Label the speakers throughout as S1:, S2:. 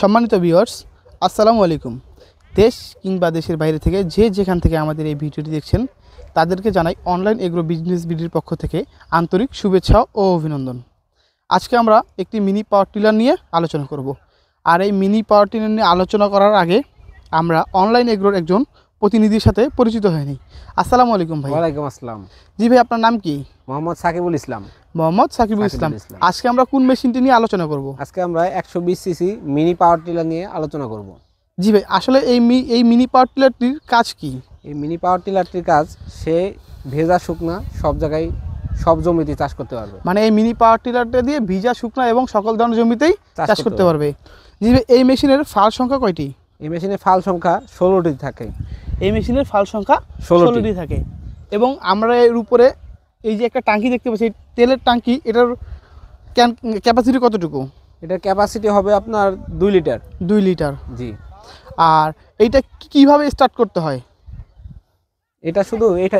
S1: সম্মানিত ভিউয়ার্স, আসসালামু আলাইকুম। দেশ কিংবা দেশের বাইরে থেকে যে যেখান থেকে আমাদের এই ভিডিওটি দেখছেন তাদেরকে জানাই অনলাইন এগ্রো বিজনেস বিডির পক্ষ থেকে আন্তরিক শুভেচ্ছা ও অভিনন্দন। আজকে আমরা একটি মিনি পাওয়ার টিলার নিয়ে আলোচনা করব। আর এই মিনি পাওয়ার টিলার নিয়ে আলোচনা করার আগে আমরা অনলাইন এগ্রোর একজন প্রতিনিধির সাথে পরিচিত হয়ে নিই। আসসালামু আলাইকুম ভাই।
S2: ওয়ালাইকুম আসসালাম।
S1: জি ভাই, আপনার নাম কি?
S2: মোহাম্মদ সাকিবুল ইসলাম।
S1: মোহাম্মদ সাকিবুল ইসলাম। আজকে আমরা কোন মেশিনটি নিয়ে আলোচনা করব?
S2: আজকে আমরা 120 সিসি মিনি পাওয়ার টিলার নিয়ে আলোচনা করব।
S1: জি ভাই, আসলে এই মিনি পাওয়ার টিলারটির কাজ কি?
S2: এই মিনি পাওয়ার টিলারটির কাজ, সে ভেজা শুকনা সব জায়গায় সব জমিতে চাষ করতে পারবে।
S1: মানে এই মিনি পাওয়ার টিলারটা দিয়ে ভিজা শুকনা এবং সকল ধরনের জমিতেই চাষ করতে পারবে। জি ভাই, এই মেশিনের ফাল সংখ্যা কয়টি?
S2: এই মেশিনের ফাল সংখ্যা 16টি থাকে।
S1: এই মেশিনের ফাল সংখ্যা 16টি থাকে। এবং আমরা এর উপরে এই যে একটা ট্যাঙ্কি দেখতে পাচ্ছি, তেলের ট্যাঙ্কি, এটার ক্যাপাসিটি কতটুকু?
S2: এটার ক্যাপাসিটি হবে আপনার 2 লিটার।
S1: 2 লিটার।
S2: জি।
S1: আর এইটা কিভাবে স্টার্ট করতে হয়?
S2: এটা শুধু এটা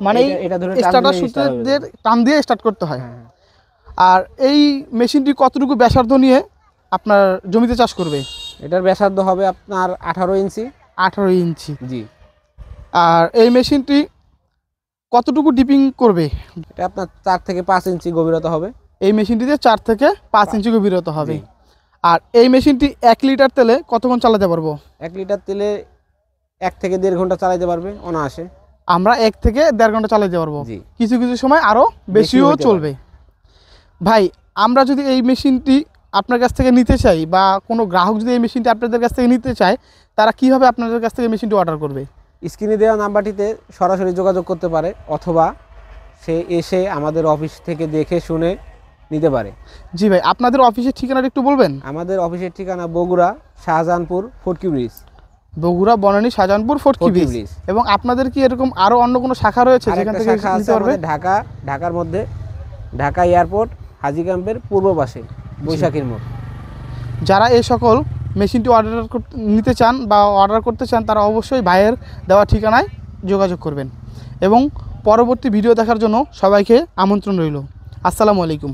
S1: মানে এটা ধরে স্টার্টার সুতের টান দিয়ে স্টার্ট করতে হয়। আর এই মেশিনটি কতটুকু ব্যাসার্ধ নিয়ে আপনার জমিতে চাষ করবে?
S2: এটার ব্যাসার্ধ হবে আপনার 18 ইঞ্চি।
S1: 18 ইঞ্চি।
S2: জি।
S1: আর এই মেশিনটি কতটুকু ডিপিং করবে?
S2: এটা আপনার 4 থেকে 5 ইঞ্চি গভীরতা হবে।
S1: এই মেশিনটিতে 4 থেকে 5 ইঞ্চি গভীরতা হবে। আর এই মেশিনটি 1 লিটার তেলে কতক্ষণ চালাতে পারবো?
S2: 1 লিটার তেলে 1 থেকে 1.5 ঘন্টা চালাতে পারবে অনায়াসে।
S1: আমরা 1 থেকে 1.5 ঘন্টা চালাতে পারবো।
S2: জি।
S1: কিছু কিছু সময় আরও বেশিও চলবে। ভাই, আমরা যদি এই মেশিনটি আপনার কাছ থেকে নিতে চাই বা কোনো গ্রাহক যদি এই মেশিনটি আপনাদের কাছ থেকে নিতে চায়, তারা কিভাবে আপনাদের কাছ থেকে মেশিনটি অর্ডার করবে?
S2: স্ক্রিনে দেওয়া নাম্বারটিতে সরাসরি যোগাযোগ করতে পারে, অথবা সে এসে আমাদের অফিস থেকে দেখে শুনে নিতে পারে।
S1: জি ভাই, আপনাদের অফিসের ঠিকানাটা একটু বলবেন?
S2: আমাদের অফিসের ঠিকানা বগুড়া শাহজাহানপুর ফটকি ব্রিজ।
S1: বগুড়া বনানী শাহজাহানপুর ফটকি ব্রিজ। এবং আপনাদের কি এরকম আরও অন্য কোনো শাখা রয়েছে যেখান থেকে নিতে পারবে?
S2: ঢাকার মধ্যে ঢাকা এয়ারপোর্ট হাজি ক্যাম্পের পূর্ব পাশে বৈশাখীর মোড়।
S1: যারা এই সকল মেশিনটি নিতে চান বা অর্ডার করতে চান, তারা অবশ্যই ভাইয়ের দেওয়া ঠিকানায় যোগাযোগ করবেন। এবং পরবর্তী ভিডিও দেখার জন্য সবাইকে আমন্ত্রণ রইল। আসসালামু আলাইকুম।